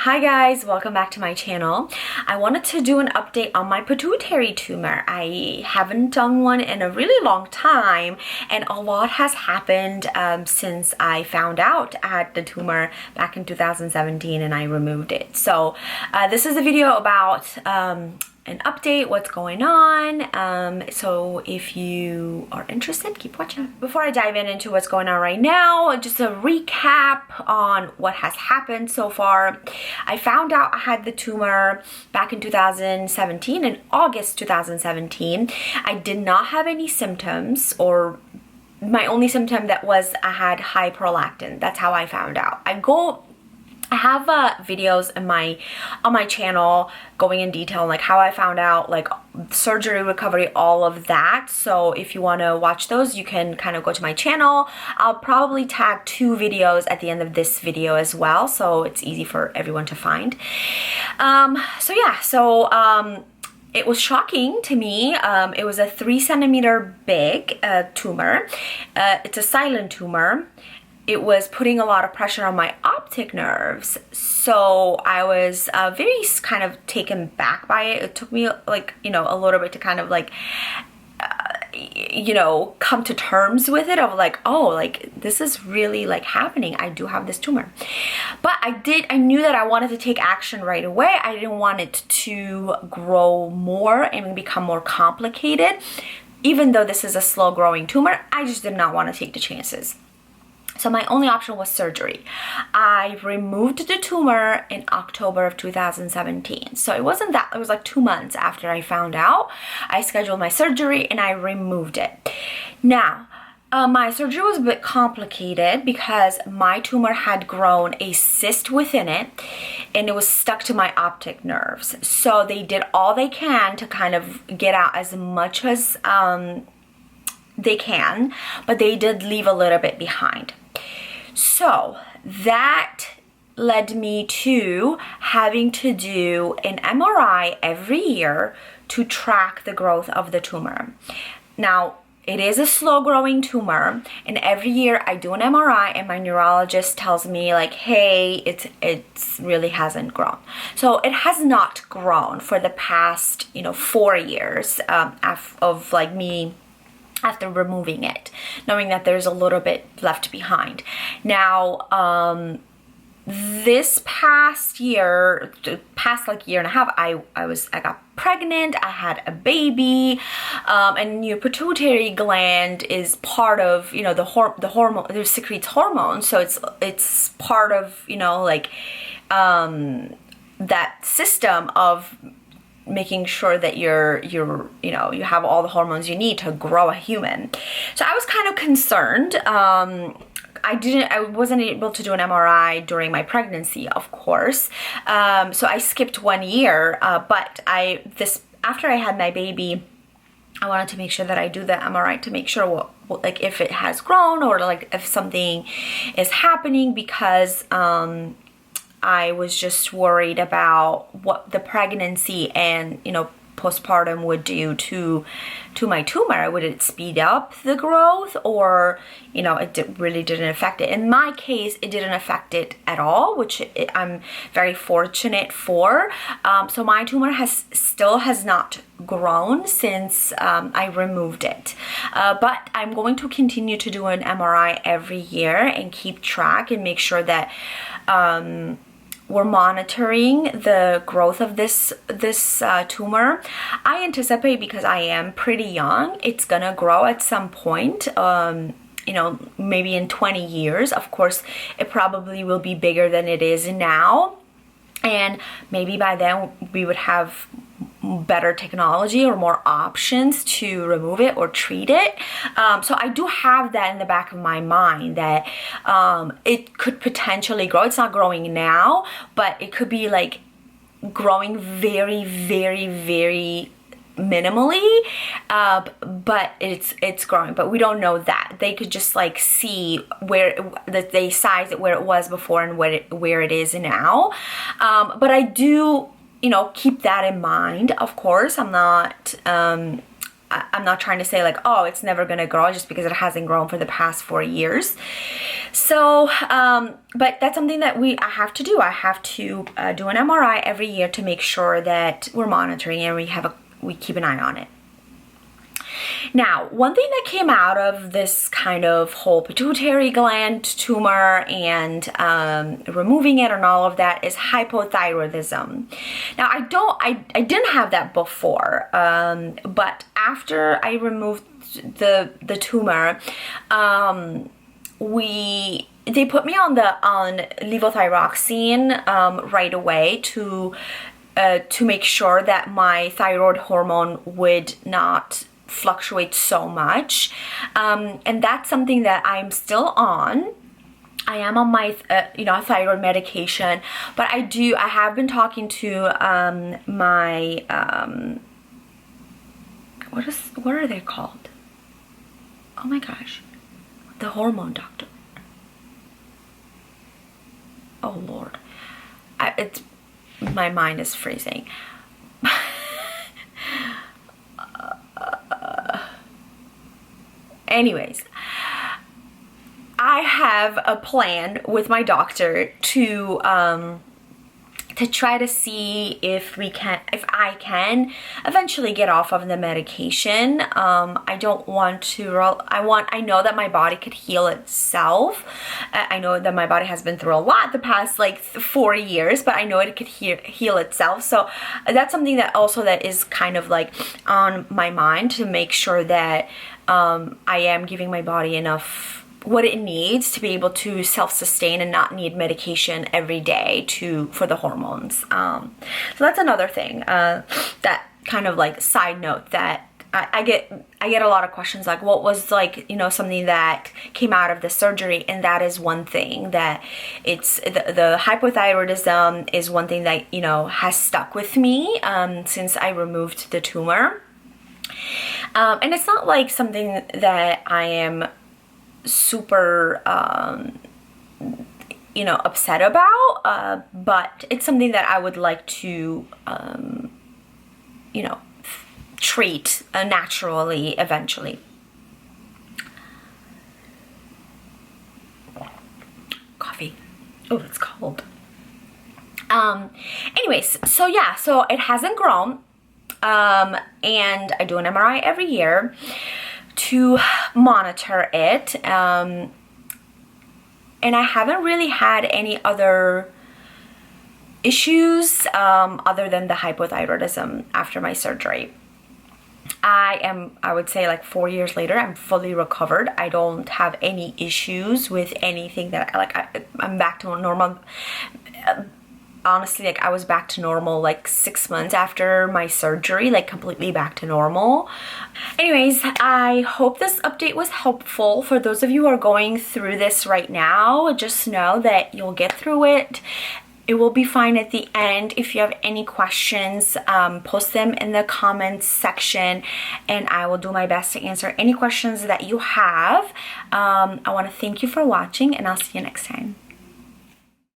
Hi guys, welcome back to my channel. I wanted to do an update on my pituitary tumor. I haven't done one in a really long time and a lot has happened since I found out I had the tumor back in 2017 and I removed it. So this is a video about an update, what's going on. So if you are interested, keep watching. Before I dive into what's going on right now, just a recap on what has happened so far. I found out I had the tumor back in 2017, in August 2017. I did not have any symptoms, or my only symptom that was I had high prolactin. That's how I found out. I have videos on my channel going in detail on like how I found out, like surgery, recovery, all of that. So if you want to watch those, you can kind of go to my channel. I'll probably tag 2 videos at the end of this video as well, so it's easy for everyone to find. It was shocking to me. It was a 3 centimeter big tumor. It's a silent tumor. It was putting a lot of pressure on my optic nerves, so I was very kind of taken back by it. It took me like, a little bit to kind of like, come to terms with it, of like, oh, like this is really like happening. I do have this tumor. But I knew that I wanted to take action right away. I didn't want it to grow more and become more complicated. Even though this is a slow growing tumor, I just did not want to take the chances. So my only option was surgery. I removed the tumor in October of 2017. So it wasn't that, it was like 2 months after I found out. I scheduled my surgery and I removed it. Now, my surgery was a bit complicated because my tumor had grown a cyst within it and it was stuck to my optic nerves. So they did all they can to kind of get out as much as they can, but they did leave a little bit behind. So that led me to having to do an MRI every year to track the growth of the tumor. Now, it is a slow growing tumor, and every year I do an MRI and my neurologist tells me like, hey, it really hasn't grown. So it has not grown for the past 4 years of like me after removing it, knowing that there's a little bit left behind. Now, this past year, like year and a half, I got pregnant, I had a baby, and your pituitary gland is part of, the hormone, it secretes hormones, so it's part of, that system of making sure that you have all the hormones you need to grow a human. So I was kind of concerned. I wasn't able to do an MRI during my pregnancy, of course. So I skipped 1 year, but after I had my baby, I wanted to make sure that I do the MRI to make sure like if it has grown or like if something is happening, because I was just worried about what the pregnancy and, postpartum would do to my tumor. Would it speed up the growth, or, it really didn't affect it? In my case, it didn't affect it at all, which I'm very fortunate for. So my tumor still has not grown since I removed it. But I'm going to continue to do an MRI every year and keep track and make sure that we're monitoring the growth of this tumor. I anticipate, because I am pretty young, it's gonna grow at some point, maybe in 20 years. Of course, it probably will be bigger than it is now, and maybe by then we would have better technology or more options to remove it or treat it. So I do have that in the back of my mind that it could potentially grow. It's not growing now, but it could be like growing very, very, very minimally, but it's growing. But we don't know that. They could just like see that they size it where it was before and where it is now. But I do keep that in mind. Of course, I'm not I'm not trying to say like, oh, it's never going to grow just because it hasn't grown for the past 4 years. So, but that's something that I have to do. I have to do an MRI every year to make sure that we're monitoring and we keep an eye on it. Now, one thing that came out of this kind of whole pituitary gland tumor and removing it and all of that is hypothyroidism. Now, I didn't have that before, but after I removed the tumor, they put me on levothyroxine right away to make sure that my thyroid hormone would not fluctuate so much, and that's something that I'm still on. I am on my thyroid medication, but I have been talking to my what are they called? Oh my gosh, the hormone doctor. Oh Lord, my mind is freezing. Anyways, I have a plan with my doctor to try to see if I can eventually get off of the medication. I don't want to. I know that my body could heal itself. I know that my body has been through a lot the past like 4 years, but I know it could heal itself. So that's something that is kind of like on my mind, to make sure that I am giving my body enough what it needs to be able to self-sustain and not need medication every day for the hormones. So that's another thing, that kind of like side note that I get a lot of questions like, what was like, something that came out of the surgery? And that is one thing that it's the hypothyroidism is one thing that has stuck with me since I removed the tumor. And it's not like something that I am super upset about, but it's something that I would like to treat naturally eventually. Coffee. Oh, it's cold. Anyways, so yeah, so it hasn't grown, and I do an MRI every year to monitor it, and I haven't really had any other issues other than the hypothyroidism after my surgery. I would say like 4 years later, I'm fully recovered. I don't have any issues with anything that I'm back to normal. Honestly, like I was back to normal like 6 months after my surgery, like completely back to normal. Anyways, I hope this update was helpful. For those of you who are going through this right now, just know that you'll get through it. It will be fine at the end. If you have any questions, post them in the comments section, and I will do my best to answer any questions that you have. I want to thank you for watching, and I'll see you next time.